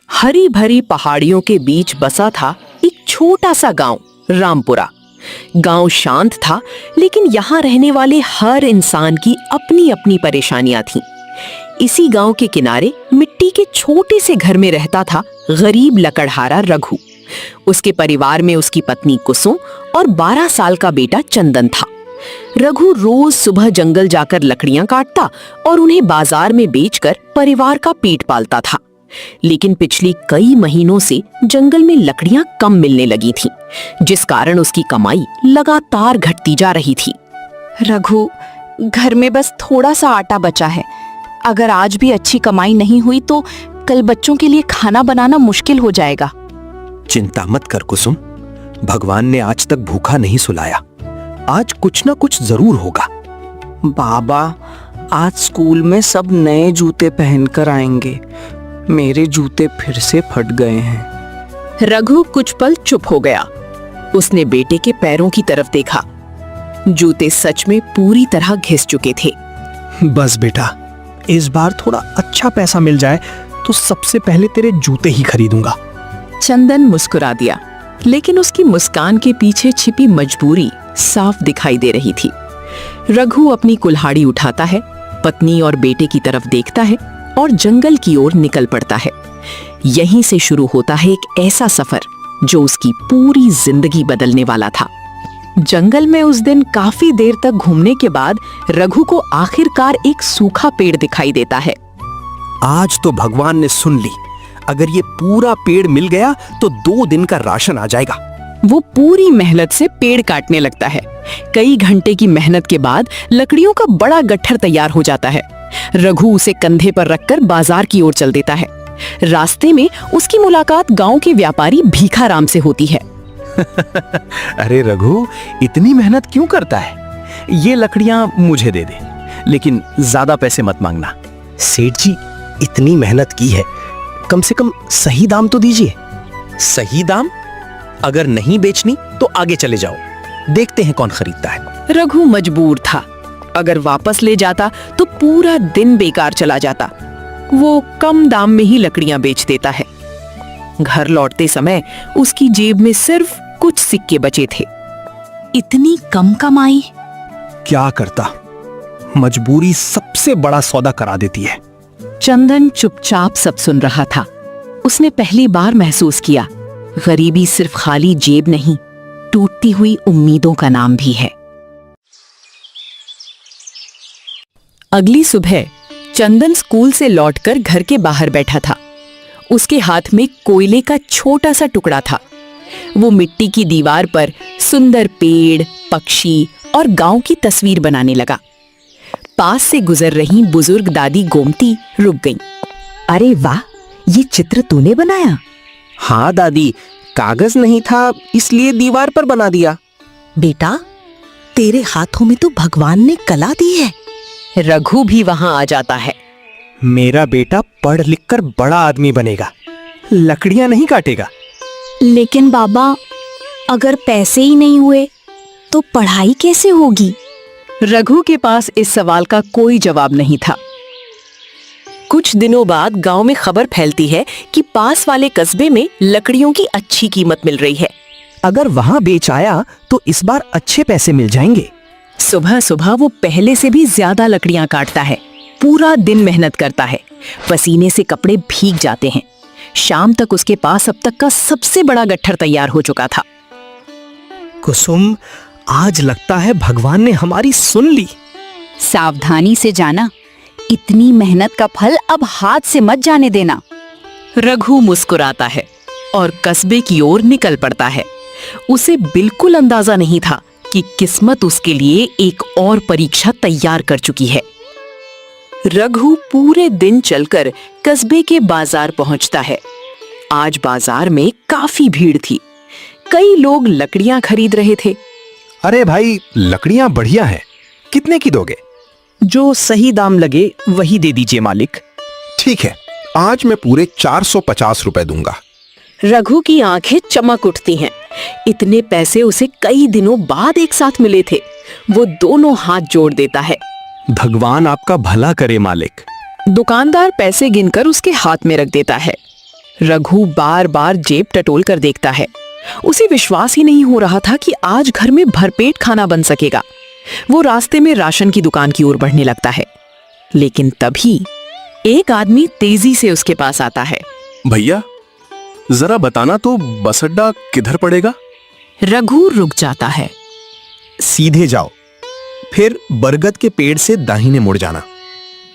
हरी भरी पहाड़ियों के बीच बसा था एक छोटा सा गांव, रामपुरा। गांव शांत था, लेकिन यहाँ रहने वाले हर इंसान की अपनी अपनी परेशानियां थीं। इसी गांव के किनारे मिट्टी के छोटे से घर में रहता था गरीब लकड़हारा रघु। उसके परिवार में उसकी पत्नी कुसुम और 12 साल का बेटा चंदन था। रघु रोज सुबह जंगल जाकर लकड़ियां काटता और उन्हें बाजार में बेचकर परिवार का पेट पालता था। लेकिन पिछली कई महीनों से जंगल में लकड़ियां कम मिलने लगी थीं, जिस कारण उसकी कमाई लगातार घटती जा रही थी। रघु, घर में बस थोड़ा सा आटा बचा है। अगर आज भी अच्छी कमाई नहीं हुई तो कल बच्चों के लिए खाना बनाना मुश्किल हो जाएगा। चिंता मत कर कुसुम, भगवान ने आज तक भूखा नहीं सुलाया। आज कुछ ना कुछ जरूर होगा। बाबा, आज स्कूल में सब नए जूते पहनकर आएंगे। मेरे जूते फिर से फट गए हैं। रघु कुछ पल चुप हो गया। उसने बेटे के पैरों की तरफ देखा। जूते सच में पूरी तरह घिस चुके थे। बस बेटा, इस बार थोड़ा अच्छा पैसा मिल जाए तो सबसे पहले तेरे जूते ही खरीदूंगा। चंदन मुस्कुरा दिया, लेकिन उसकी मुस्कान के पीछे छिपी मजबूरी साफ दिखाई दे रही थी। रघु अपनी कुल्हाड़ी उठाता है, पत्नी और बेटे की तरफ देखता है और जंगल की ओर निकल पड़ता है। यहीं से शुरू होता है एक ऐसा सफर जो उसकी पूरी जिंदगी बदलने वाला था। जंगल में उस दिन काफी देर तक घूमने के बाद रघु को आखिरकार एक सूखा पेड़ दिखाई देता है। आज तो भगवान ने सुन ली। अगर ये पूरा पेड़ मिल गया तो 2 दिन का राशन आ जाएगा। वो पूरी मेहनत से पेड़ काटने लगता है। कई घंटे की मेहनत के बाद लकड़ियों का बड़ा गट्ठर तैयार हो जाता है। रघु उसे कंधे पर रखकर बाजार की ओर चल देता है। रास्ते में उसकी मुलाकात गांव के व्यापारी भीखाराम से होती है। अरे रघु, इतनी मेहनत क्यों करता है? ये लकड़ियां मुझे दे दे, लेकिन ज्यादा पैसे मत मांगना। सेठ जी, इतनी मेहनत की है, कम से कम सही दाम तो दीजिए। सही दाम? अगर नहीं बेचनी तो आगे चले जाओ, देखते हैं कौन खरीदता है। रघु मजबूर था। अगर वापस ले जाता तो पूरा दिन बेकार चला जाता। वो कम दाम में ही लकड़ियां बेच देता है। घर लौटते समय उसकी जेब में सिर्फ कुछ सिक्के बचे थे। इतनी कम कमाई? क्या करता, मजबूरी सबसे बड़ा सौदा करा देती है। चंदन चुपचाप सब सुन रहा था। उसने पहली बार महसूस किया, गरीबी सिर्फ खाली जेब नहीं, टूटती हुई उम्मीदों का नाम भी है। अगली सुबह चंदन स्कूल से लौटकर घर के बाहर बैठा था। उसके हाथ में कोयले का छोटा सा टुकड़ा था। वो मिट्टी की दीवार पर सुंदर पेड़, पक्षी और गांव की तस्वीर बनाने लगा। पास से गुजर रही बुजुर्ग दादी गोमती रुक गईं। अरे वाह, ये चित्र तूने बनाया? हाँ दादी, कागज नहीं था इसलिए दीवार पर बना दिया। बेटा, तेरे हाथों में तो भगवान ने कला दी है। रघु भी वहां आ जाता है। मेरा बेटा पढ़ लिख कर बड़ा आदमी बनेगा, लकड़ियां नहीं काटेगा। लेकिन बाबा, अगर पैसे ही नहीं हुए तो पढ़ाई कैसे होगी? रघु के पास इस सवाल का कोई जवाब नहीं था। कुछ दिनों बाद गांव में खबर फैलती है कि पास वाले कस्बे में लकड़ियों की अच्छी कीमत मिल रही है। अगर वहां बेच आया तो इस बार अच्छे पैसे मिल जाएंगे। सुबह सुबह वो पहले से भी ज्यादा लकड़ियां काटता है। पूरा दिन मेहनत करता है, पसीने से कपड़े भीग जाते हैं। शाम तक उसके पास अब तक का सबसे बड़ा गट्ठर तैयार हो चुका था। कुसुम, आज लगता है भगवान ने हमारी सुन ली। सावधानी से जाना, इतनी मेहनत का फल अब हाथ से मत जाने देना। रघु मुस्कुराता है और कस्बे की ओर निकल पड़ता है। उसे बिल्कुल अंदाजा नहीं था कि किस्मत उसके लिए एक और परीक्षा तैयार कर चुकी है। रघु पूरे दिन चलकर कस्बे के बाजार पहुंचता है। आज बाजार में काफी भीड़ थी। कई लोग लकड़ियां खरीद रहे थे। अरे भाई, लकड़ियां बढ़िया हैं, कितने की दोगे? जो सही दाम लगे वही दे दीजिए मालिक। ठीक है, आज मैं पूरे 450 रुपए दूंगा। रघु की आंखें चमक उठती हैं। इतने पैसे उसे कई दिनों बाद एक साथ मिले थे। वो दोनों हाथ जोड़ देता है। भगवान आपका भला करे मालिक। दुकानदार पैसे गिनकर उसके हाथ में रख देता है। रघु बार बार जेब टटोल कर देखता है। उसे विश्वास ही नहीं हो रहा था कि आज घर में भरपेट खाना बन सकेगा। वो रास्ते में राशन की दुकान की ओर बढ़ने लगता है, लेकिन तभी एक आदमी तेजी से उसके पास आता है। भैया, जरा बताना तो बस अड्डा किधर पड़ेगा? रघु रुक जाता है। सीधे जाओ, फिर बरगद के पेड़ से दाहिने मुड़ जाना।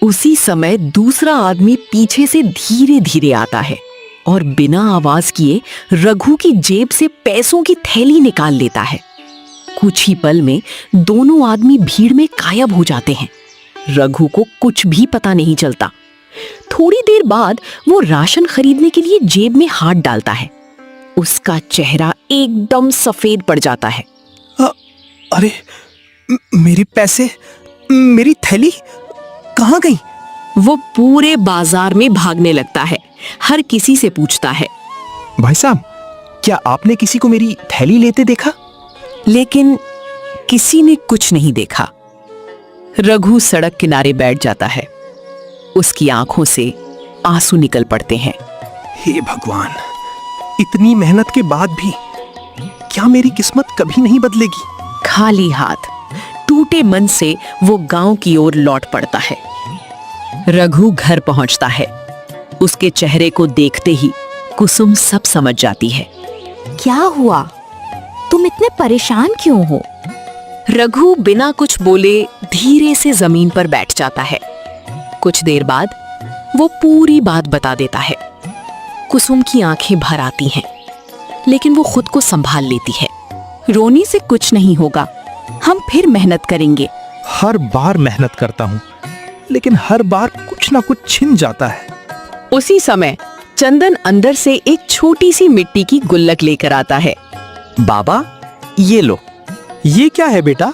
उसी समय दूसरा आदमी पीछे से धीरे धीरे आता है और बिना आवाज किए रघु की जेब से पैसों की थैली निकाल लेता है। कुछ ही पल में दोनों आदमी भीड़ में गायब हो जाते हैं। रघु को कुछ भी पता नहीं चलता। थोड़ी देर बाद वो राशन खरीदने के लिए जेब में हाथ डालता है। उसका चेहरा एकदम सफेद पड़ जाता है। अरे मेरे पैसे, मेरी थैली कहाँ गई? वो पूरे बाजार में भागने लगता है, हर किसी से पूछता है। भाई साहब, क्या आपने किसी को मेरी थैली लेते देखा? लेकिन किसी ने कुछ नहीं देखा। रघु सड़क किनारे बैठ जाता है। उसकी आंखों से आंसू निकल पड़ते हैं। हे भगवान, इतनी मेहनत के बाद भी क्या मेरी किस्मत कभी नहीं बदलेगी? खाली हाथ, टूटे मन से वो गांव की ओर लौट पड़ता है। रघु घर पहुंचता है। उसके चेहरे को देखते ही कुसुम सब समझ जाती है। क्या हुआ? तुम इतने परेशान क्यों हो? रघु बिना कुछ बोले धीरे से जमीन पर बैठ जाता है। कुछ देर बाद वो पूरी बात बता देता है। कुसुम की आंखें भर आती हैं, लेकिन वो खुद को संभाल लेती है। रोने से कुछ नहीं होगा, हम फिर मेहनत करेंगे। हर बार मेहनत करता हूँ, लेकिन हर बार कुछ ना कुछ छिन जाता है। उसी समय चंदन अंदर से एक छोटी सी मिट्टी की गुल्लक लेकर आता है। बाबा, ये लो। ये क्या है बेटा?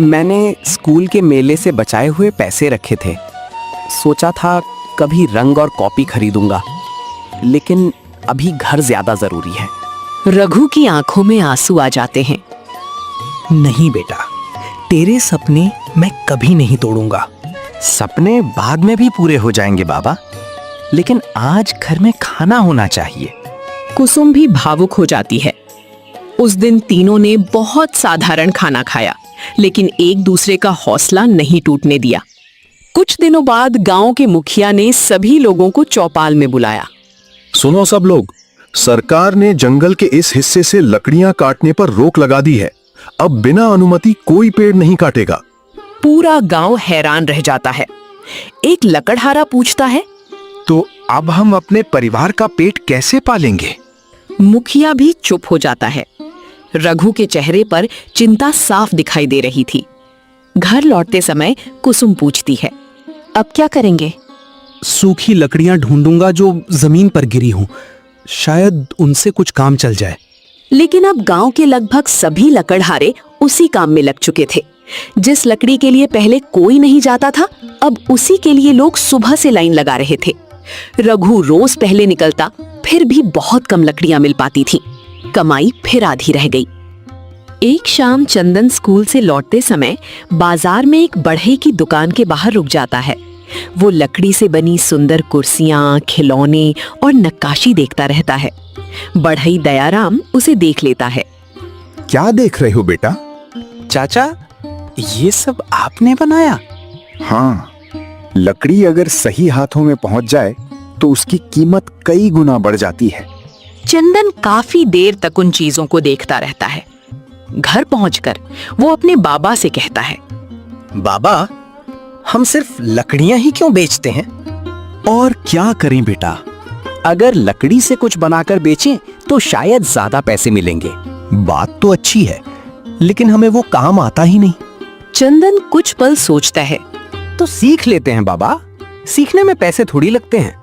मैंने स्कूल के मेले से बचाए हुए पैसे रखे थे। सोचा था कभी रंग और कॉपी खरीदूंगा, लेकिन अभी घर ज्यादा जरूरी है। रघु की आंखों में आंसू आ जाते हैं। नहीं बेटा, तेरे सपने मैं कभी नहीं तोड़ूंगा। सपने बाद में भी पूरे हो जाएंगे बाबा, लेकिन आज घर में खाना होना चाहिए। कुसुम भी भावुक हो जाती है। उस दिन तीनों ने बहुत साधारण खाना खाया, लेकिन एक दूसरे का हौसला नहीं टूटने दिया। कुछ दिनों बाद गांव के मुखिया ने सभी लोगों को चौपाल में बुलाया। सुनो सब लोग, सरकार ने जंगल के इस हिस्से से लकड़ियां काटने पर रोक लगा दी है। अब बिना अनुमति कोई पेड़ नहीं काटेगा। पूरा गांव हैरान रह जाता है। एक लकड़हारा पूछता है, तो अब हम अपने परिवार का पेट कैसे पालेंगे? मुखिया भी चुप हो जाता है। रघु के चेहरे पर चिंता साफ दिखाई दे रही थी। घर लौटते समय कुसुम पूछती है, अब क्या करेंगे? सूखी लकड़ियां ढूंढूंगा जो जमीन पर गिरी हूं, शायद उनसे कुछ काम चल जाए। लेकिन अब गांव के लगभग सभी लकड़हारे उसी काम में लग चुके थे। जिस लकड़ी के लिए पहले कोई नहीं जाता था, अब उसी के लिए लोग सुबह से लाइन लगा रहे थे। रघु रोज पहले निकलता, फिर भी बहुत कम लकड़ियां मिल पाती थीं। कमाई फिर आधी रह गई। एक शाम चंदन स्कूल से लौटते समय बाजार में एक बढ़ई की दुकान के बाहर रुक जाता है। वो लकड़ी से बनी सुंदर कुर्सियां, खिलौने और नक्काशी देखता रहता है। बढ़ई दयाराम उसे देख लेता है। क्या देख रहे हो बेटा? चाचा, ये सब आपने बनाया? हाँ, लकड़ी अगर सही हाथों में पहुंच जाए तो उसकी कीमत कई गुना बढ़ जाती है। चंदन काफी देर तक उन चीजों को देखता रहता है। घर पहुंचकर वो अपने बाबा से कहता है, बाबा, हम सिर्फ लकड़ियां ही क्यों बेचते हैं? और क्या करें बेटा, अगर लकड़ी से कुछ बनाकर बेचें तो शायद ज्यादा पैसे मिलेंगे। बात तो अच्छी है, लेकिन हमें वो काम आता ही नहीं। चंदन कुछ पल सोचता है। तो सीख लेते हैं बाबा, सीखने में पैसे थोड़ी लगते हैं।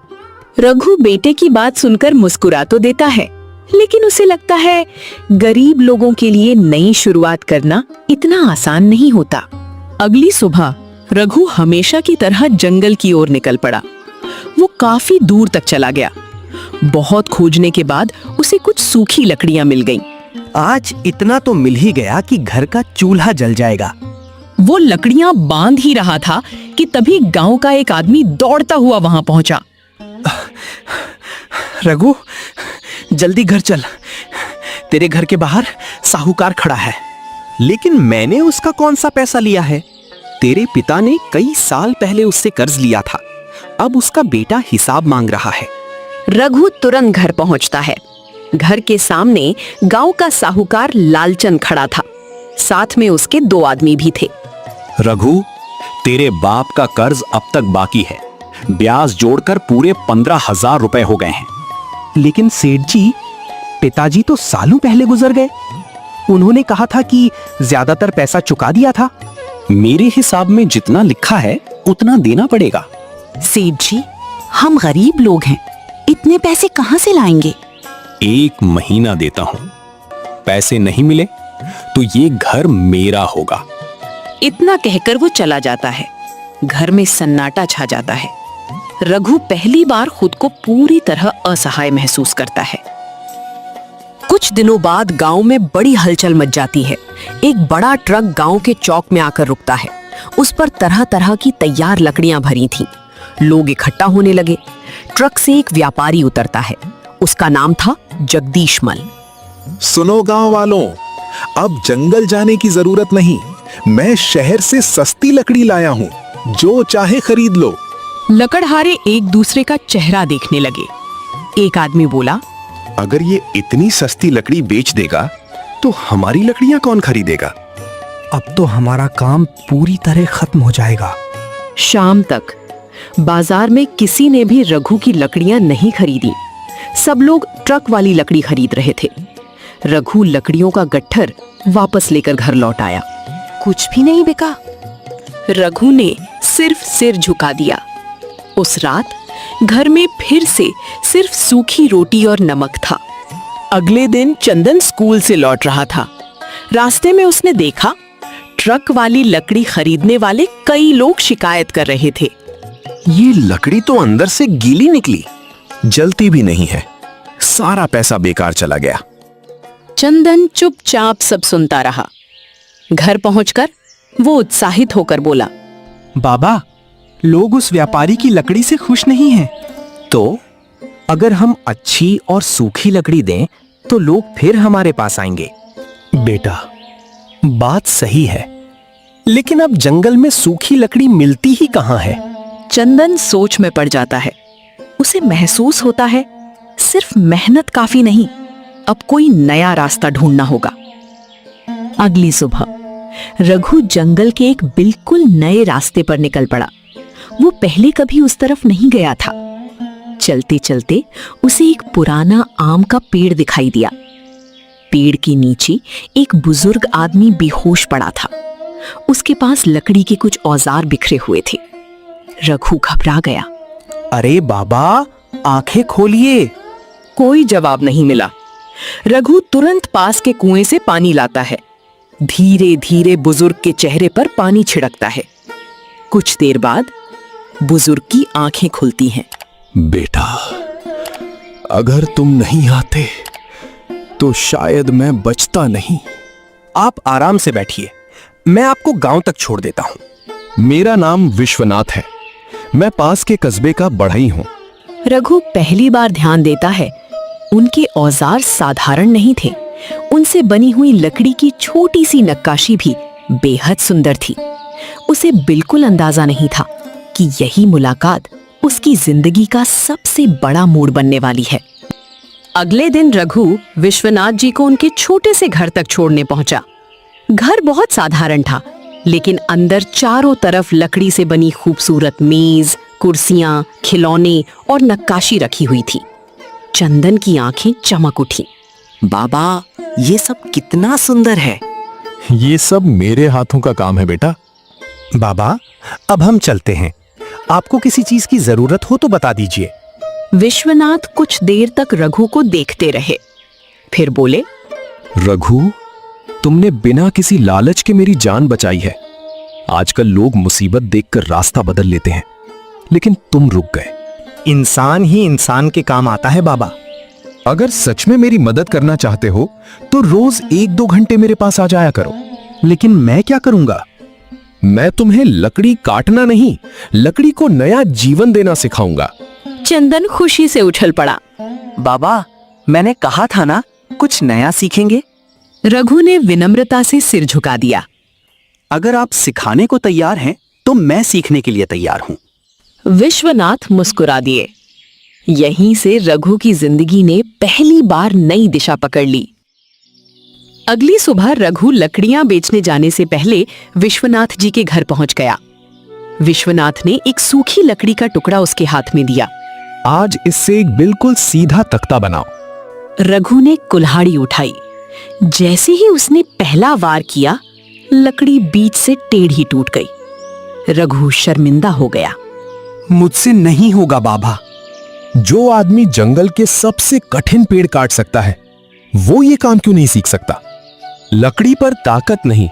रघु बेटे की बात सुनकर मुस्कुरा तो देता है, लेकिन उसे लगता है गरीब लोगों के लिए नई शुरुआत करना इतना आसान नहीं होता। अगली सुबह रघु हमेशा की तरह जंगल की ओर निकल पड़ा। वो काफी दूर तक चला गया। बहुत खोजने के बाद उसे कुछ सूखी लकड़ियां मिल गईं। आज इतना तो मिल ही गया कि घर का चूल्हा जल जाएगा। वो लकड़ियां बांध ही रहा था कि तभी गांव का एक आदमी दौड़ता हुआ वहां पहुंचा। रघु, जल्दी घर चल। तेरे घर के बाहर साहूकार खड़ा है। लेकिन मैंने उसका कौन सा पैसा लिया है? तेरे पिता ने कई साल पहले उससे कर्ज लिया था। अब उसका बेटा हिसाब मांग रहा है। रघु तुरंत घर पहुंचता है। घर के सामने गांव का साहूकार लालचंद खड़ा था। साथ में उसके 2 आदमी भी थे। रघु, तेरे बाप का कर्ज अब तक बाकी है। ब्याज जोड़कर पूरे 15,000 रुपए हो गए हैं। लेकिन सेठ जी, पिताजी तो सालों पहले गुजर गए। उन्होंने कहा था कि ज्यादातर पैसा चुका दिया था। मेरे हिसाब में जितना लिखा है उतना देना पड़ेगा। सेठ जी, हम गरीब लोग हैं, इतने पैसे कहाँ से लाएंगे? 1 महीना देता हूं। पैसे नहीं मिले तो ये घर मेरा होगा। इतना कहकर वो चला जाता है। घर में सन्नाटा छा जाता है। रघु पहली बार खुद को पूरी तरह असहाय महसूस करता है। कुछ दिनों बाद गांव में बड़ी हलचल मच जाती है। एक बड़ा ट्रक गांव के चौक में आकर रुकता है। उस पर तरह तरह की तैयार लकड़ियां भरी थीं। लोग इकट्ठा होने लगे। ट्रक से एक व्यापारी उतरता है। उसका नाम था जगदीश मल। सुनो गांव वालों, अब जंगल जाने की जरूरत नहीं। मैं शहर से सस्ती लकड़ी लाया हूँ, जो चाहे खरीद लो। लकड़हारे एक दूसरे का चेहरा देखने लगे। एक आदमी बोला, अगर ये इतनी सस्ती लकड़ी बेच देगा तो हमारी लकड़ियां कौन खरीदेगा? अब तो हमारा काम पूरी तरह खत्म हो जाएगा। शाम तक बाजार में किसी ने भी रघु की लकड़ियां नहीं खरीदी। सब लोग ट्रक वाली लकड़ी खरीद रहे थे। रघु लकड़ियों का गट्ठर वापस लेकर घर लौट आया। कुछ भी नहीं बिका। रघु ने सिर्फ सिर झुका दिया। उस रात घर में फिर से सिर्फ सूखी रोटी और नमक था। अगले दिन चंदन स्कूल से लौट रहा था। रास्ते में उसने देखा ट्रक वाली लकड़ी खरीदने वाले कई लोग शिकायत कर रहे थे। ये लकड़ी तो अंदर से गीली निकली, जलती भी नहीं है। सारा पैसा बेकार चला गया। चंदन चुपचाप सब सुनता रहा। घर पहुंचकर वो उत्साहित होकर बोला, बाबा, लोग उस व्यापारी की लकड़ी से खुश नहीं हैं। तो अगर हम अच्छी और सूखी लकड़ी दें तो लोग फिर हमारे पास आएंगे। बेटा, बात सही है, लेकिन अब जंगल में सूखी लकड़ी मिलती ही कहाँ है? चंदन सोच में पड़ जाता है। उसे महसूस होता है सिर्फ मेहनत काफी नहीं, अब कोई नया रास्ता ढूंढना होगा। अगली सुबह रघु जंगल के एक बिल्कुल नए रास्ते पर निकल पड़ा। वो पहले कभी उस तरफ नहीं गया था। चलते चलते उसे एक पुराना आम का पेड़ दिखाई दिया। पेड़ के नीचे एक बुजुर्ग आदमी बेहोश पड़ा था। उसके पास लकड़ी के कुछ औजार बिखरे हुए थे। रघु घबरा गया। अरे बाबा, आंखें खोलिए। कोई जवाब नहीं मिला। रघु तुरंत पास के कुएं से पानी लाता है। धीरे धीरे बुजुर्ग के चेहरे पर पानी छिड़कता है। कुछ देर बाद बुजुर्ग की आंखें खुलती हैं। बेटा, अगर तुम नहीं आते तो शायद मैं बचता नहीं। आप आराम से बैठिए, मैं आपको गांव तक छोड़ देता हूं। मेरा नाम विश्वनाथ है। मैं पास के कस्बे का बढ़ई हूं। रघु पहली बार ध्यान देता है। उनके औजार साधारण नहीं थे। उनसे बनी हुई लकड़ी की छोटी सी नक्काशी भी बेहद सुंदर थी। उसे बिल्कुल अंदाजा नहीं था कि यही मुलाकात उसकी जिंदगी का सबसे बड़ा मोड़ बनने वाली है। अगले दिन रघु विश्वनाथ जी को उनके छोटे से घर तक छोड़ने पहुंचा। घर बहुत साधारण था, लेकिन अंदर चारों तरफ लकड़ी से बनी खूबसूरत मेज, कुर्सियां, खिलौने और नक्काशी रखी हुई थी। चंदन की आंखें चमक उठी। बाबा, ये सब कितना सुंदर है। ये सब मेरे हाथों का काम है बेटा। बाबा, अब हम चलते हैं। आपको किसी चीज की जरूरत हो तो बता दीजिए। विश्वनाथ कुछ देर तक रघु को देखते रहे, फिर बोले, रघु, तुमने बिना किसी लालच के मेरी जान बचाई है। आजकल लोग मुसीबत देखकर रास्ता बदल लेते हैं, लेकिन तुम रुक गए। इंसान ही इंसान के काम आता है बाबा। अगर सच में मेरी मदद करना चाहते हो तो रोज 1-2 घंटे मेरे पास आ जाया करो। लेकिन मैं क्या करूंगा? मैं तुम्हें लकड़ी काटना नहीं, लकड़ी को नया जीवन देना सिखाऊंगा। चंदन खुशी से उछल पड़ा। बाबा, मैंने कहा था ना, कुछ नया सीखेंगे। रघु ने विनम्रता से सिर झुका दिया। अगर आप सिखाने को तैयार हैं तो मैं सीखने के लिए तैयार हूं। विश्वनाथ मुस्कुरा दिए। यहीं से रघु की जिंदगी ने पहली बार नई दिशा पकड़ ली। अगली सुबह रघु लकड़ियां बेचने जाने से पहले विश्वनाथ जी के घर पहुंच गया। विश्वनाथ ने एक सूखी लकड़ी का टुकड़ा उसके हाथ में दिया। आज इससे एक बिल्कुल सीधा तख्ता बनाओ। रघु ने कुल्हाड़ी उठाई। जैसे ही उसने पहला वार किया, लकड़ी बीच से टेढ़ी टूट गई। रघु शर्मिंदा हो गया। मुझसे नहीं होगा बाबा। जो आदमी जंगल के सबसे कठिन पेड़ काट सकता है, वो ये काम क्यों नहीं सीख सकता? लकड़ी पर ताकत नहीं,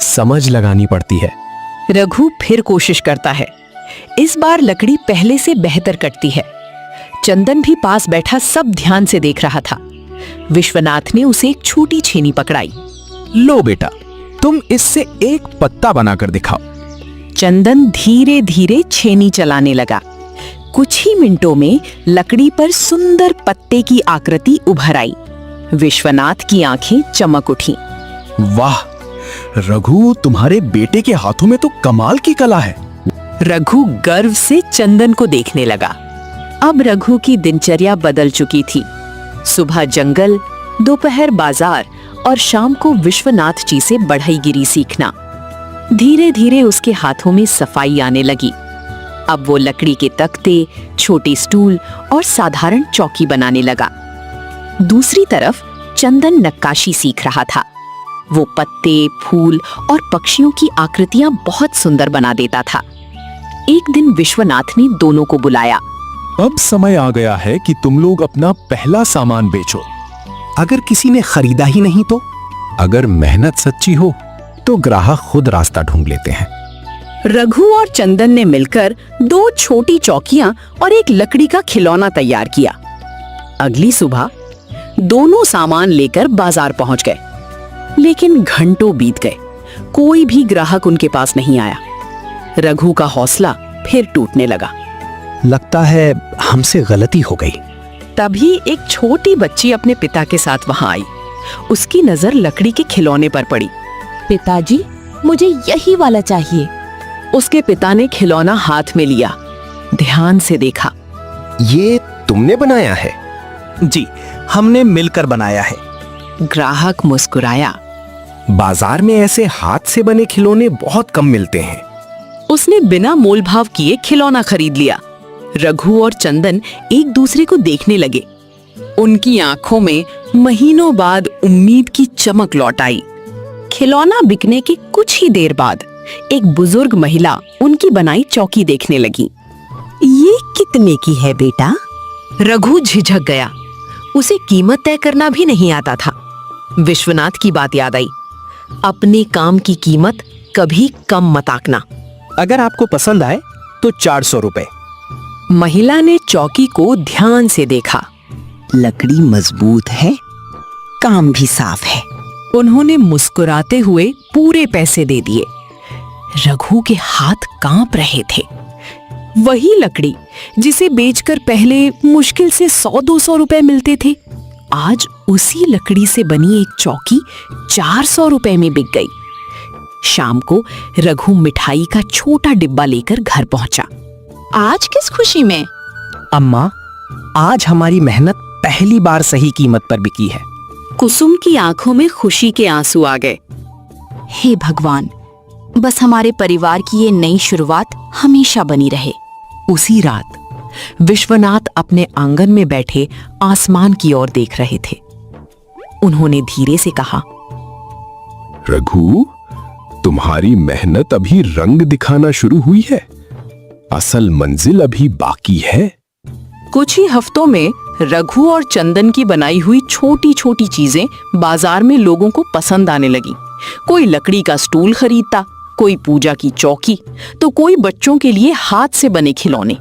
समझ लगानी पड़ती है। रघु फिर कोशिश करता है। इस बार लकड़ी पहले से बेहतर कटती है। चंदन भी पास बैठा सब ध्यान से देख रहा था। विश्वनाथ ने उसे एक छोटी छेनी पकड़ाई। लो बेटा, तुम इससे एक पत्ता बनाकर दिखाओ। चंदन धीरे धीरे छेनी चलाने लगा। कुछ ही मिनटों में लकड़ी पर सुंदर पत्ते की आकृति उभर आई। विश्वनाथ की आंखें चमक उठी। वाह रघु, तुम्हारे बेटे के हाथों में तो कमाल की कला है। रघु गर्व से चंदन को देखने लगा। अब रघु की दिनचर्या बदल चुकी थी। सुबह जंगल, दोपहर बाजार और शाम को विश्वनाथ जी से बढ़ईगिरी सीखना। धीरे धीरे उसके हाथों में सफाई आने लगी। अब वो लकड़ी के तख्ते, छोटे स्टूल और साधारण चौकी बनाने लगा। दूसरी तरफ चंदन नक्काशी सीख रहा था। वो पत्ते, फूल और पक्षियों की आकृतियां बहुत सुंदर बना देता था। एक दिन विश्वनाथ ने दोनों को बुलाया। अब समय आ गया है कि तुम लोग अपना पहला सामान बेचो। अगर किसी ने खरीदा ही नहीं तो? अगर मेहनत सच्ची हो तो ग्राहक खुद रास्ता ढूंढ लेते हैं। रघु और चंदन ने मिलकर 2 छोटी चौकियां और एक लकड़ी का खिलौना तैयार किया। अगली सुबह दोनों सामान लेकर बाजार पहुंच गए, लेकिन घंटों बीत गए। कोई भी ग्राहक उनके पास नहीं आया। रघु का हौसला फिर टूटने लगा। लगता है हमसे गलती हो गई। तभी एक छोटी बच्ची अपने पिता के साथ वहां आई। उसकी नजर लकड़ी के खिलौने पर पड़ी। पिताजी, मुझे यही वाला चाहिए। उसके पिता ने खिलौना हाथ में लिया, ध्यान से देखा। ये तुमने बनाया है? जी, हमने मिलकर बनाया है। ग्राहक मुस्कुराया। बाजार में ऐसे हाथ से बने खिलौने बहुत कम मिलते हैं। उसने बिना मोलभाव किए खिलौना खरीद लिया। रघु और चंदन एक दूसरे को देखने लगे। उनकी आंखों में महीनों बाद उम्मीद की चमक लौट आई। खिलौना बिकने के कुछ ही देर बाद एक बुजुर्ग महिला उनकी बनाई चौकी देखने लगी। ये कितने की है बेटा? रघु झिझक गया। उसे कीमत तय करना भी नहीं आता था। विश्वनाथ की बात याद आई। अपने काम की कीमत कभी कम मत आंकना। अगर आपको पसंद आए तो 400 रुपए। महिला ने चौकी को ध्यान से देखा। लकड़ी मजबूत है, काम भी साफ है। उन्होंने मुस्कुराते हुए पूरे पैसे दे दिए। रघु के हाथ कांप रहे थे। वही लकड़ी जिसे बेचकर पहले मुश्किल से 100-200 रुपए मिलते थे, आज उसी लकड़ी से बनी एक चौकी 400 रुपए में बिक गई। शाम को रघु मिठाई का छोटा डिब्बा लेकर घर पहुंचा। आज किस खुशी में? अम्मा, आज हमारी मेहनत पहली बार सही कीमत पर बिकी है। कुसुम की आंखों में खुशी के आंसू आ गए। हे भगवान, बस हमारे परिवार की ये नई शुरुआत हमेशा बनी रहे। उसी रात विश्वनाथ अपने आंगन में बैठे आसमान की ओर देख रहे थे। उन्होंने धीरे से कहा, रघु, तुम्हारी मेहनत अभी रंग दिखाना शुरू हुई है। असल मंजिल अभी बाकी है। कुछ ही हफ्तों में रघु और चंदन की बनाई हुई छोटी छोटी चीजें बाजार में लोगों को पसंद आने लगी। कोई लकड़ी का स्टूल खरीदता, कोई पूजा की चौकी, तो कोई बच्चों के लिए हाथ से बने खिलौने।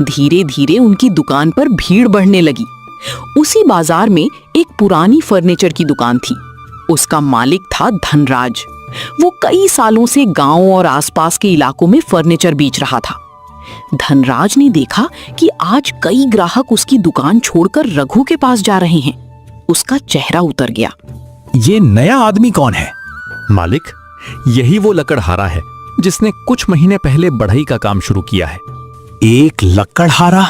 धीरे धीरे उनकी दुकान पर भीड़ बढ़ने लगी। उसी बाजार में एक पुरानी फर्नीचर की दुकान थी। उसका मालिक था धनराज। वो कई सालों से गांव और आसपास के इलाकों में फर्नीचर बेच रहा था। धनराज ने देखा कि आज कई ग्राहक उसकी दुकान छोड़कर रघु के पास जा रहे हैं। उसका चेहरा उतर गया। ये नया आदमी कौन है? मालिक, यही वो लकड़हारा है जिसने कुछ महीने पहले बढ़ई का काम शुरू किया है। एक लकड़हारा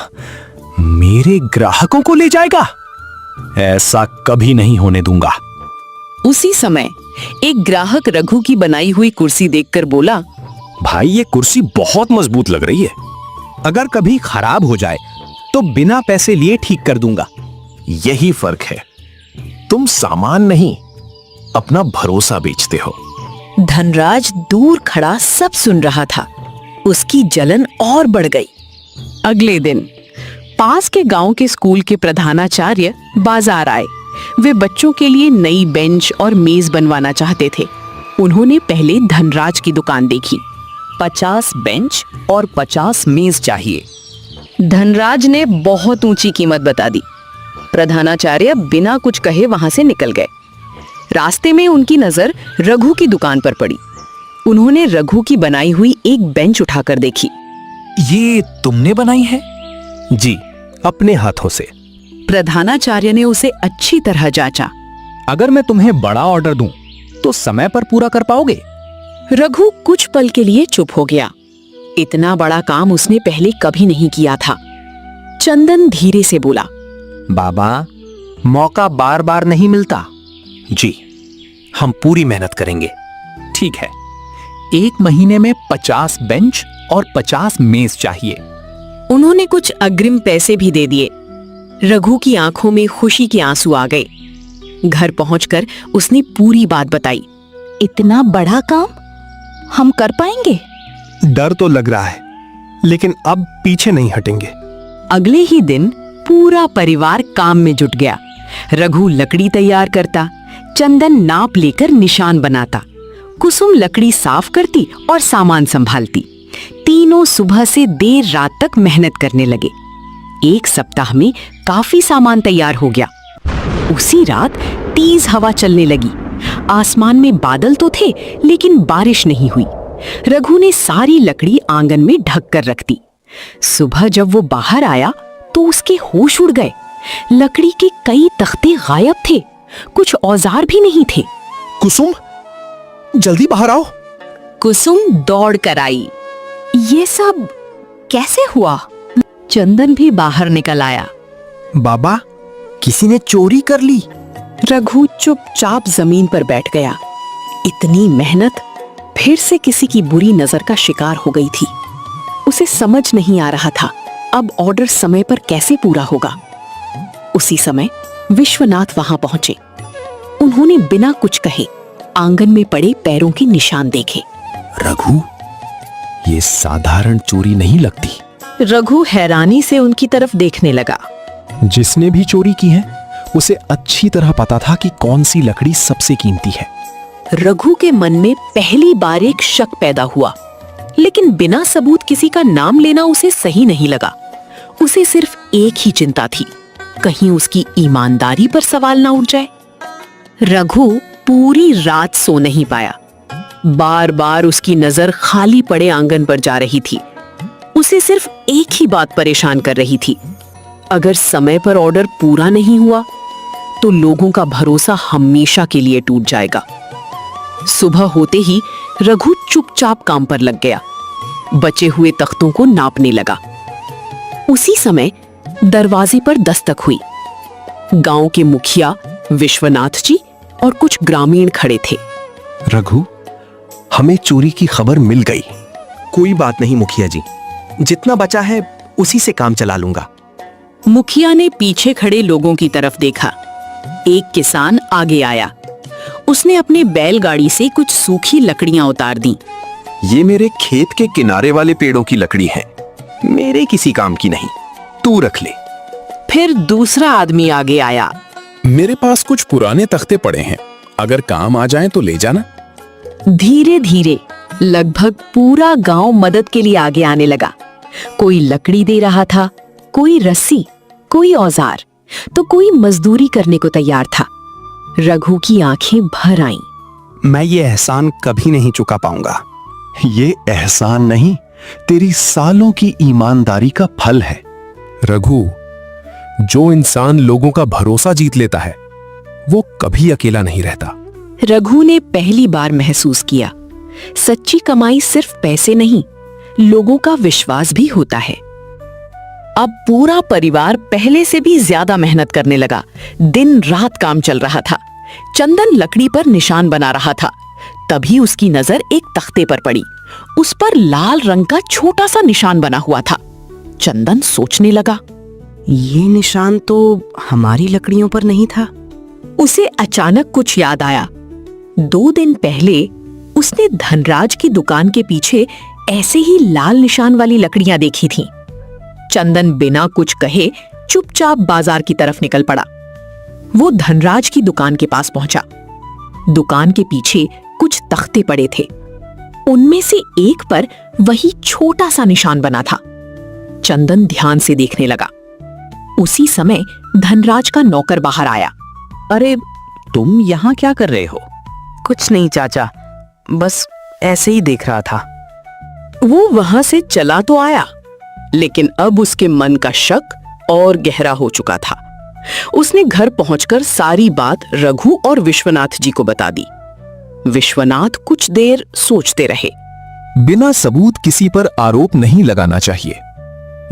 मेरे ग्राहकों को ले जाएगा? ऐसा कभी नहीं होने दूंगा। उसी समय एक ग्राहक रघु की बनाई हुई कुर्सी देखकर बोला, भाई, ये कुर्सी बहुत मजबूत लग रही है। अगर कभी खराब हो जाए तो बिना पैसे लिए ठीक कर दूंगा। यही फर्क है, तुम सामान नहीं, अपना भरोसा बेचते हो। धनराज दूर खड़ा सब सुन रहा था। उसकी जलन और बढ़ गई। अगले दिन पास के गांव के स्कूल के प्रधानाचार्य बाजार आए। वे बच्चों के लिए नई बेंच और मेज बनवाना चाहते थे। उन्होंने पहले धनराज की दुकान देखी। 50 बेंच और 50 मेज चाहिए। धनराज ने बहुत ऊंची कीमत बता दी। प्रधानाचार्य बिना कुछ कहे वहां से निकल गए। रास्ते में उनकी नजर रघु की दुकान पर पड़ी। उन्होंने रघु की बनाई हुई एक बेंच उठाकर देखी। ये तुमने बनाई है? जी, अपने हाथों से। प्रधानाचार्य ने उसे अच्छी तरह जांचा। अगर मैं तुम्हें बड़ा ऑर्डर दूं तो समय पर पूरा कर पाओगे? रघु कुछ पल के लिए चुप हो गया। इतना बड़ा काम उसने पहले कभी नहीं किया था। चंदन धीरे से बोला, बाबा, मौका बार बार नहीं मिलता। जी, हम पूरी मेहनत करेंगे। ठीक है, 1 महीने में 50 बेंच और 50 मेज चाहिए। उन्होंने कुछ अग्रिम पैसे भी दे दिए। रघु की आंखों में खुशी के आंसू आ गए। घर पहुंचकर उसने पूरी बात बताई। इतना बड़ा काम हम कर पाएंगे? डर तो लग रहा है, लेकिन अब पीछे नहीं हटेंगे। अगले ही दिन पूरा परिवार काम में जुट गया। रघु लकड़ी तैयार करता, चंदन नाप लेकर निशान बनाता, कुसुम लकड़ी साफ करती और सामान संभालती। तीनों सुबह से देर रात तक मेहनत करने लगे। 1 सप्ताह में काफी सामान तैयार हो गया। उसी रात तेज हवा चलने लगी। आसमान में बादल तो थे, लेकिन बारिश नहीं हुई। रघु ने सारी लकड़ी आंगन में ढक कर रख दी। सुबह जब वो बाहर आया तो उसके होश उड़ गए। लकड़ी के कई तख्ते गायब थे, कुछ औजार भी नहीं थे। कुसुम, जल्दी बाहर आओ। कुसुम दौड़ कर आई। ये सब कैसे हुआ? चंदन भी बाहर निकल आया। बाबा, किसी ने चोरी कर ली। रघु चुपचाप जमीन पर बैठ गया। इतनी मेहनत फिर से किसी की बुरी नजर का शिकार हो गई थी। उसे समझ नहीं आ रहा था अब ऑर्डर समय पर कैसे पूरा होगा। उसी समय विश्वनाथ वहां पहुंचे। उन्होंने बिना कुछ कहे आंगन में पड़े पैरों के निशान देखे। रघु, ये साधारण चोरी नहीं लगती। रघु हैरानी से उनकी तरफ देखने लगा। जिसने भी चोरी की है उसे अच्छी तरह पता था कि कौन सी लकड़ी सबसे कीमती है। रघु के मन में पहली बार एक शक पैदा हुआ, लेकिन बिना सबूत किसी का नाम लेना उसे सही नहीं लगा। उसे सिर्फ एक ही चिंता थी, कहीं उसकी ईमानदारी पर सवाल ना उठ जाए। रघु पूरी रात सो नहीं पाया। बार बार उसकी नजर खाली पड़े आंगन पर जा रही थी। उसे सिर्फ एक ही बात परेशान कर रही थी, अगर समय पर ऑर्डर पूरा नहीं हुआ तो लोगों का भरोसा हमेशा के लिए टूट जाएगा। सुबह होते ही रघु चुपचाप काम पर लग गया। बचे हुए तख्तों को नापने लगा। उसी समय दरवाजे पर दस्तक हुई। गांव के मुखिया विश्वनाथ जी और कुछ ग्रामीण खड़े थे। रघु, हमें चोरी की खबर मिल गई। कोई बात नहीं मुखिया जी, जितना बचा है उसी से काम चला लूंगा। मुखिया ने पीछे खड़े लोगों की तरफ देखा। एक किसान आगे आया। उसने अपने बैलगाड़ी से कुछ सूखी लकड़ियां उतार दी। ये मेरे खेत के किनारे वाले पेड़ों की लकड़ी है, मेरे किसी काम की नहीं, तू रख ले। फिर दूसरा आदमी आगे आया। मेरे पास कुछ पुराने तख्ते पड़े हैं, अगर काम आ जाएं तो ले जाना। धीरे धीरे लगभग पूरा गांव मदद के लिए आगे आने लगा। कोई लकड़ी दे रहा था, कोई रस्सी, कोई औजार, तो कोई मजदूरी करने को तैयार था। रघु की आंखें भर आईं। मैं ये एहसान कभी नहीं चुका पाऊंगा। ये एहसान नहीं, तेरी सालों की ईमानदारी का फल है। रघु, जो इंसान लोगों का भरोसा जीत लेता है वो कभी अकेला नहीं रहता। रघु ने पहली बार महसूस किया, सच्ची कमाई सिर्फ पैसे नहीं, लोगों का विश्वास भी होता है। अब पूरा परिवार पहले से भी ज्यादा मेहनत करने लगा। दिन रात काम चल रहा था। चंदन लकड़ी पर निशान बना रहा था। तभी उसकी नजर एक तख्ते पर पड़ी। उस पर लाल रंग का छोटा सा निशान बना हुआ था। चंदन सोचने लगा, ये निशान तो हमारी लकड़ियों पर नहीं था। उसे अचानक कुछ याद आया। 2 दिन पहले उसने धनराज की दुकान के पीछे ऐसे ही लाल निशान वाली लकड़ियां देखी थीं। चंदन बिना कुछ कहे चुपचाप बाजार की तरफ निकल पड़ा। वो धनराज की दुकान के पास पहुंचा। दुकान के पीछे कुछ तख्ते पड़े थे। उनमें से एक पर वही छोटा सा निशान बना था। चंदन ध्यान से देखने लगा। उसी समय धनराज का नौकर बाहर आया। अरे, तुम यहाँ क्या कर रहे हो? कुछ नहीं चाचा, बस ऐसे ही देख रहा था। वो वहां से चला तो आया, लेकिन अब उसके मन का शक और गहरा हो चुका था। उसने घर पहुंचकर सारी बात रघु और विश्वनाथ जी को बता दी। विश्वनाथ कुछ देर सोचते रहे। बिना सबूत किसी पर आरोप नहीं लगाना चाहिए,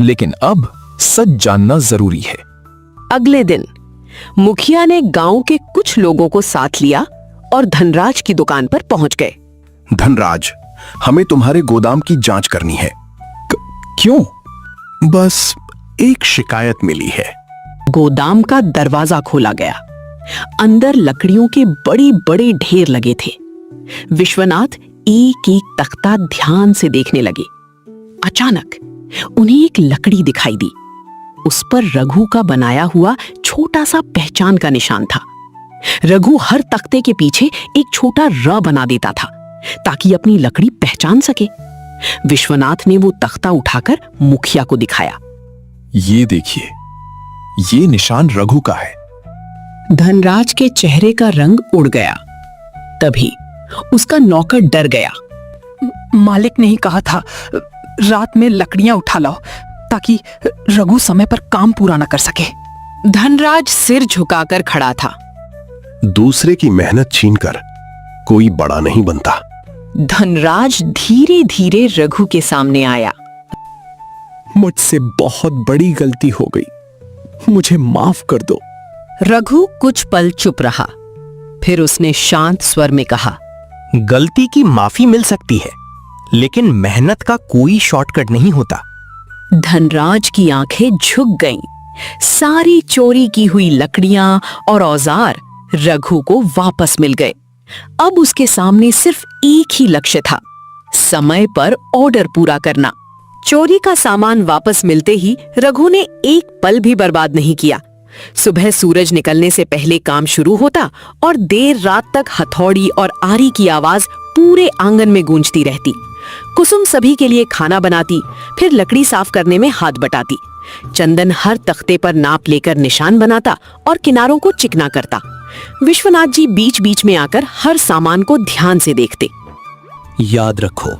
लेकिन अब सच जानना जरूरी है। अगले दिन मुखिया ने गांव के कुछ लोगों को साथ लिया और धनराज की दुकान पर पहुंच गए। धनराज, हमें तुम्हारे गोदाम की जांच करनी है। क्यों? बस एक शिकायत मिली है। गोदाम का दरवाजा खोला गया। अंदर लकड़ियों के बड़े बड़े ढेर लगे थे। विश्वनाथ एक एक तख्ता ध्यान से देखने लगे। अचानक उन्हें एक लकड़ी दिखाई दी। उस पर रघु का बनाया हुआ छोटा सा पहचान का निशान था। रघु हर तख्ते के पीछे एक छोटा र बना देता था ताकि अपनी लकड़ी पहचान सके। विश्वनाथ ने वो तख्ता उठाकर मुखिया को दिखाया। ये देखिए, ये निशान रघु का है। धनराज के चेहरे का रंग उड़ गया। तभी उसका नौकर डर गया। मालिक ने ही कहा था रात में लकड़ियां उठा लाओ ताकि रघु समय पर काम पूरा न कर सके। धनराज सिर झुकाकर खड़ा था। दूसरे की मेहनत छीनकर कोई बड़ा नहीं बनता। धनराज धीरे धीरे रघु के सामने आया। मुझसे बहुत बड़ी गलती हो गई, मुझे माफ कर दो। रघु कुछ पल चुप रहा। फिर उसने शांत स्वर में कहा, गलती की माफी मिल सकती है, लेकिन मेहनत का कोई शॉर्टकट नहीं होता। धनराज की आंखें झुक गईं। सारी चोरी की हुई लकड़ियां और औजार रघु को वापस मिल गए। अब उसके सामने सिर्फ एक ही लक्ष्य था, समय पर ऑर्डर पूरा करना। चोरी का सामान वापस मिलते ही रघु ने एक पल भी बर्बाद नहीं किया। सुबह सूरज निकलने से पहले काम शुरू होता और देर रात तक हथौड़ी और आरी की आवाज पूरे आंगन में गूंजती रहती। कुसुम सभी के लिए खाना बनाती, फिर लकड़ी साफ करने में हाथ बटाती। चंदन हर तख्ते पर नाप लेकर निशान बनाता और किनारों को चिकना करता। विश्वनाथ जी बीच बीच में आकर हर सामान को ध्यान से देखते। याद रखो,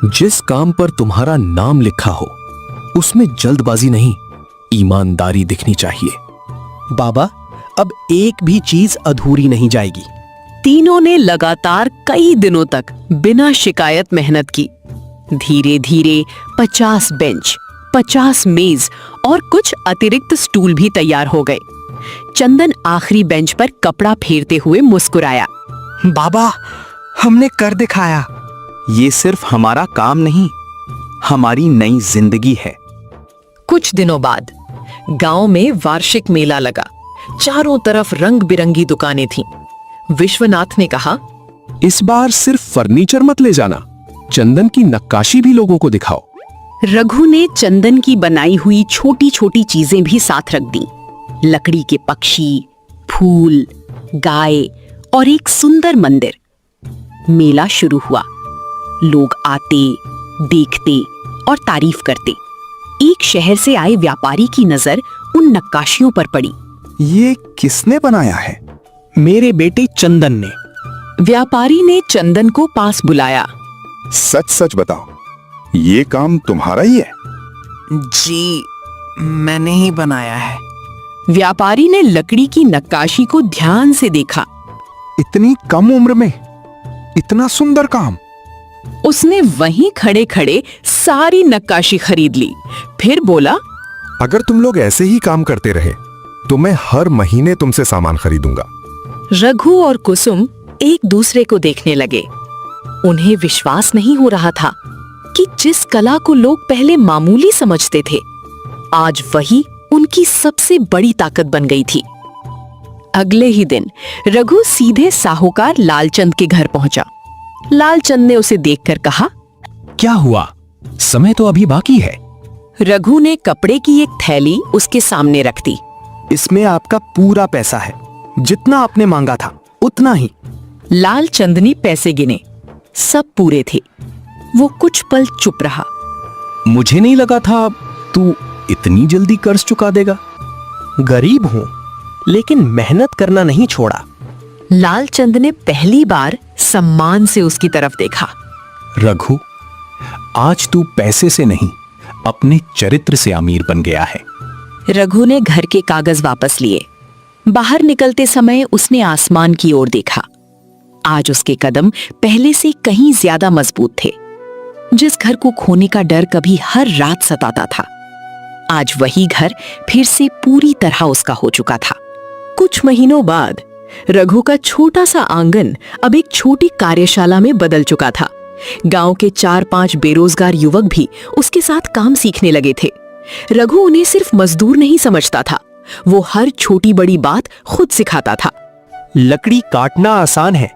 जिस काम पर तुम्हारा नाम लिखा हो उसमें जल्दबाजी नहीं, ईमानदारी दिखनी चाहिए। बाबा, अब एक भी चीज अधूरी नहीं जाएगी। तीनों ने लगातार कई दिनों तक बिना शिकायत मेहनत की। धीरे धीरे 50 बेंच, 50 मेज और कुछ अतिरिक्त स्टूल भी तैयार हो गए। चंदन आखिरी बेंच पर कपड़ा फेरते हुए मुस्कुराया। बाबा, हमने कर दिखाया। ये सिर्फ हमारा काम नहीं, हमारी नई जिंदगी है। कुछ दिनों बाद गांव में वार्षिक मेला लगा। चारों तरफ रंग बिरंगी दुकानें थीं। विश्वनाथ ने कहा, इस बार सिर्फ फर्नीचर मत ले जाना, चंदन की नक्काशी भी लोगों को दिखाओ। रघु ने चंदन की बनाई हुई छोटी छोटी चीजें भी साथ रख दी। लकड़ी के पक्षी, फूल, गाय और एक सुंदर मंदिर। मेला शुरू हुआ। लोग आते, देखते और तारीफ करते। एक शहर से आए व्यापारी की नजर उन नक्काशियों पर पड़ी। ये किसने बनाया है? मेरे बेटे चंदन ने। व्यापारी ने चंदन को पास बुलाया। सच सच बताओ, ये काम तुम्हारा ही है? जी, मैंने ही बनाया है। व्यापारी ने लकड़ी की नक्काशी को ध्यान से देखा। इतनी कम उम्र में इतना सुंदर काम? उसने वहीं खड़े खड़े सारी नक्काशी खरीद ली। फिर बोला, अगर तुम लोग ऐसे ही काम करते रहे तो मैं हर महीने तुमसे सामान खरीदूंगा। रघु और कुसुम एक दूसरे को देखने लगे। उन्हें विश्वास नहीं हो रहा था कि जिस कला को लोग पहले मामूली समझते थे, आज वही उनकी सबसे बड़ी ताकत बन गई थी। अगले ही दिन रघु सीधे साहूकार लालचंद के घर पहुंचा। लालचंद ने उसे देखकर कहा, क्या हुआ? समय तो अभी बाकी है। रघु ने कपड़े की एक थैली उसके सामने रख दी। इसमें आपका पूरा पैसा है, जितना आपने मांगा था उतना ही। लालचंद ने पैसे गिने, सब पूरे थे। वो कुछ पल चुप रहा। मुझे नहीं लगा था तू इतनी जल्दी कर्ज चुका देगा। गरीब हूं, लेकिन मेहनत करना नहीं छोड़ा। लालचंद ने पहली बार सम्मान से उसकी तरफ देखा। रघु, आज तू पैसे से नहीं, अपने चरित्र से अमीर बन गया है। रघु ने घर के कागज वापस लिए। बाहर निकलते समय उसने आसमान की ओर देखा। आज उसके कदम पहले से कहीं ज्यादा मजबूत थे। जिस घर को खोने का डर कभी हर रात सताता था, आज वही घर फिर से पूरी तरह उसका हो चुका था। कुछ महीनों बाद रघु का छोटा सा आंगन अब एक छोटी कार्यशाला में बदल चुका था। गांव के 4-5 बेरोजगार युवक भी उसके साथ काम सीखने लगे थे। रघु उन्हें सिर्फ मजदूर नहीं समझता था, वो हर छोटी बड़ी बात खुद सिखाता था। लकड़ी काटना आसान है,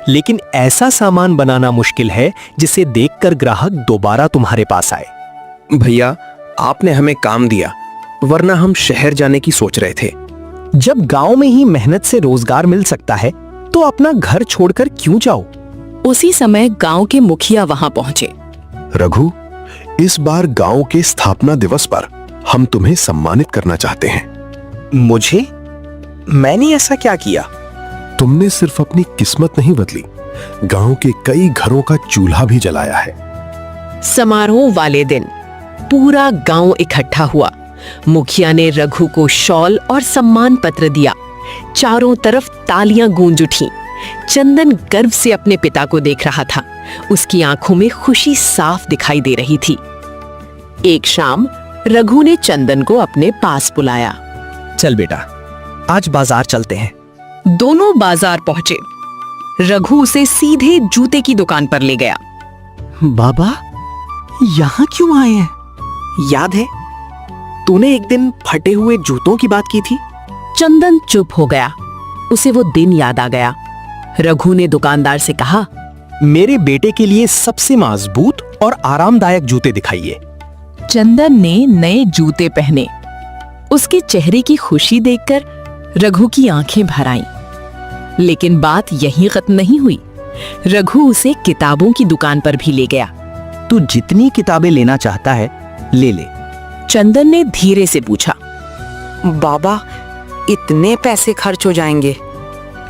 लेकिन ऐसा सामान बनाना मुश्किल है जिसे देखकर ग्राहक दोबारा तुम्हारे पास आए। भैया, आपने हमें काम दिया, वरना हम शहर जाने की सोच रहे थे। जब गांव में ही मेहनत से रोजगार मिल सकता है तो अपना घर छोड़कर क्यों जाओ? उसी समय गांव के मुखिया वहां पहुंचे। रघु, इस बार गांव के स्थापना दिवस पर हम तुम्हें सम्मानित करना चाहते हैं। मुझे? मैंने ऐसा क्या किया? तुमने सिर्फ अपनी किस्मत नहीं बदली, गांव के कई घरों का चूल्हा भी जलाया है। समारोह वाले दिन पूरा गांव इकट्ठा हुआ। मुखिया ने रघु को शॉल और सम्मान पत्र दिया। चारों तरफ तालियां गूंज उठी। चंदन गर्व से अपने पिता को देख रहा था। उसकी आंखों में खुशी साफ दिखाई दे रही थी। एक शाम रघु ने चंदन को अपने पास बुलाया। चल बेटा, आज बाजार चलते हैं। दोनों बाजार पहुंचे। रघु उसे सीधे जूते की दुकान पर ले गया। बाबा, यहाँ क्यों आए हैं? याद है, तूने एक दिन फटे हुए जूतों की बात की थी। चंदन चुप हो गया। उसे वो दिन याद आ गया। रघु ने दुकानदार से कहा, मेरे बेटे के लिए सबसे मजबूत और आरामदायक जूते दिखाइए। चंदन ने नए जूते पहने। उसके चेहरे की खुशी देखकर रघु की आंखें भर आईं। लेकिन बात यहीं खत्म नहीं हुई। रघु उसे किताबों की दुकान पर भी ले गया। तू जितनी किताबें लेना चाहता है ले ले। चंदन ने धीरे से पूछा, बाबा, इतने पैसे खर्च हो जाएंगे?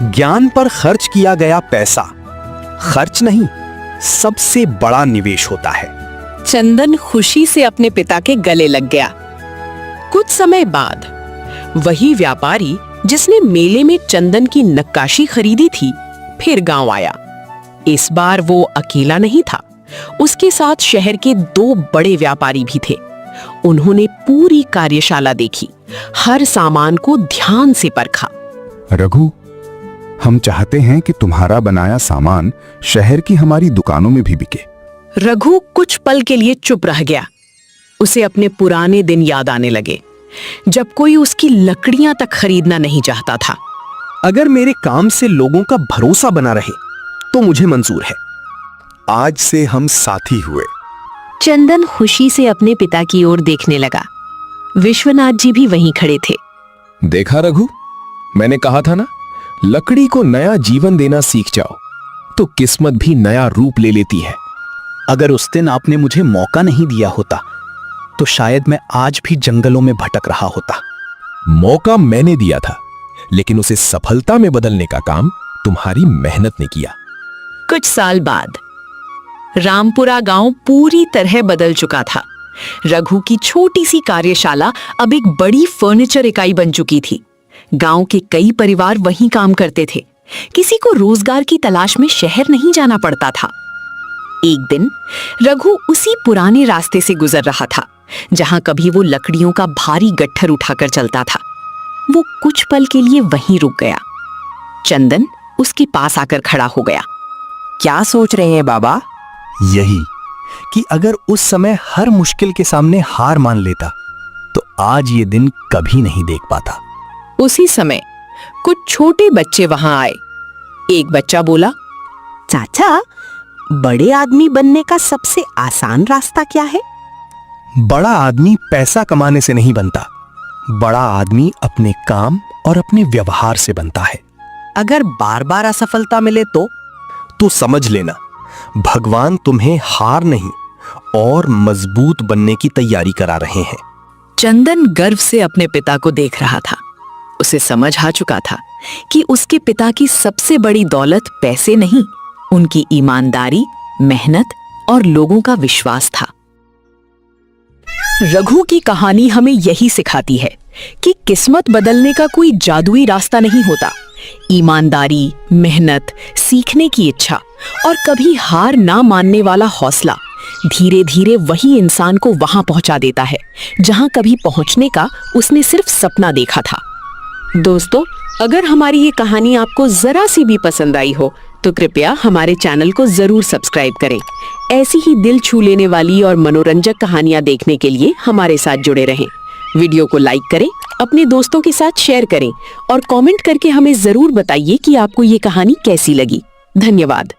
ज्ञान पर खर्च किया गया पैसा खर्च नहीं, सबसे बड़ा निवेश होता है। चंदन खुशी से अपने पिता के गले लग गया। कुछ समय बाद वही व्यापारी जिसने मेले में चंदन की नक्काशी खरीदी थी, फिर गांव आया। इस बार वो अकेला नहीं था। उसके साथ शहर के 2 बड़े व्यापारी भी थे। उन्होंने पूरी कार्यशाला देखी, हर सामान को ध्यान से परखा। रघु, हम चाहते हैं कि तुम्हारा बनाया सामान शहर की हमारी दुकानों में भी बिके। रघु कुछ पल के लिए चुप रह गया। उसे अपने पुराने दिन याद आने लगे, जब कोई उसकी लकड़ियां तक खरीदना नहीं चाहता था। अगर मेरे काम से लोगों का भरोसा बना रहे तो मुझे मंजूर है। आज से हम साथी हुए। चंदन खुशी से अपने पिता की ओर देखने लगा। विश्वनाथ जी भी वहीं खड़े थे। देखा रघु, मैंने कहा था ना, लकड़ी को नया जीवन देना सीख जाओ तो किस्मत भी नया रूप ले लेती है। अगर उस दिन आपने मुझे मौका नहीं दिया होता तो शायद मैं आज भी जंगलों में भटक रहा होता। मौका मैंने दिया था, लेकिन उसे सफलता में बदलने का काम तुम्हारी मेहनत ने किया। कुछ साल बाद रामपुरा गांव पूरी तरह बदल चुका था। रघु की छोटी सी कार्यशाला अब एक बड़ी फर्नीचर इकाई बन चुकी थी। गांव के कई परिवार वहीं काम करते थे। किसी को रोजगार की तलाश में शहर नहीं जाना पड़ता था। एक दिन रघु उसी पुराने रास्ते से गुजर रहा था जहां कभी वो लकड़ियों का भारी गट्ठर उठाकर चलता था। वो कुछ पल के लिए वहीं रुक गया। चंदन उसके पास आकर खड़ा हो गया। क्या सोच रहे हैं बाबा? यही कि अगर उस समय हर मुश्किल के सामने हार मान लेता तो आज ये दिन कभी नहीं देख पाता। उसी समय कुछ छोटे बच्चे वहां आए। एक बच्चा बोला, चाचा, बड़े आदमी बनने का सबसे आसान रास्ता क्या है? बड़ा आदमी पैसा कमाने से नहीं बनता, बड़ा आदमी अपने काम और अपने व्यवहार से बनता है। अगर बार बार असफलता मिले तो समझ लेना भगवान तुम्हें हार नहीं और मजबूत बनने की तैयारी करा रहे हैं। चंदन गर्व से अपने पिता को देख रहा था। उसे समझ आ चुका था कि उसके पिता की सबसे बड़ी दौलत पैसे नहीं, उनकी ईमानदारी, मेहनत और लोगों का विश्वास था। रघु की कहानी हमें यही सिखाती है कि किस्मत बदलने का कोई जादुई रास्ता नहीं होता। ईमानदारी, मेहनत, सीखने की इच्छा और कभी हार ना मानने वाला हौसला धीरे धीरे वही इंसान को वहां पहुंचा देता है जहां कभी पहुंचने का उसने सिर्फ सपना देखा था। दोस्तों, अगर हमारी ये कहानी आपको जरा सी भी पसंद आई हो तो कृपया हमारे चैनल को जरूर सब्सक्राइब करें। ऐसी ही दिल छू लेने वाली और मनोरंजक कहानियां देखने के लिए हमारे साथ जुड़े रहें। वीडियो को लाइक करें, अपने दोस्तों के साथ शेयर करें और कमेंट करके हमें जरूर बताइए कि आपको ये कहानी कैसी लगी। धन्यवाद।